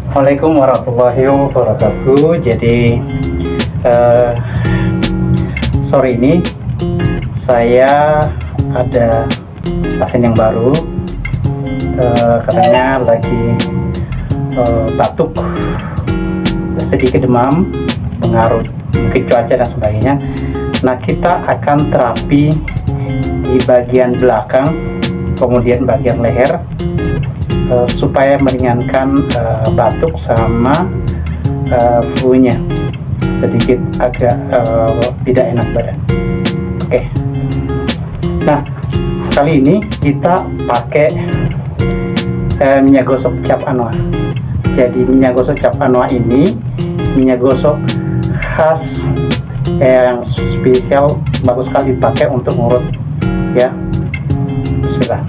Assalamualaikum warahmatullahi wabarakatuh. Jadi sore ini saya ada pasien yang baru, katanya lagi batuk, sedikit demam, pengaruh mungkin cuaca dan sebagainya. Nah, kita akan terapi di bagian belakang, kemudian bagian leher, supaya meringankan batuk sama flu-nya, sedikit agak tidak enak badan. Oke. Nah, kali ini kita pakai minyak gosok cap anoa. Jadi minyak gosok cap anoa ini minyak gosok khas yang spesial, bagus sekali dipakai untuk mulut ya. Bismillah.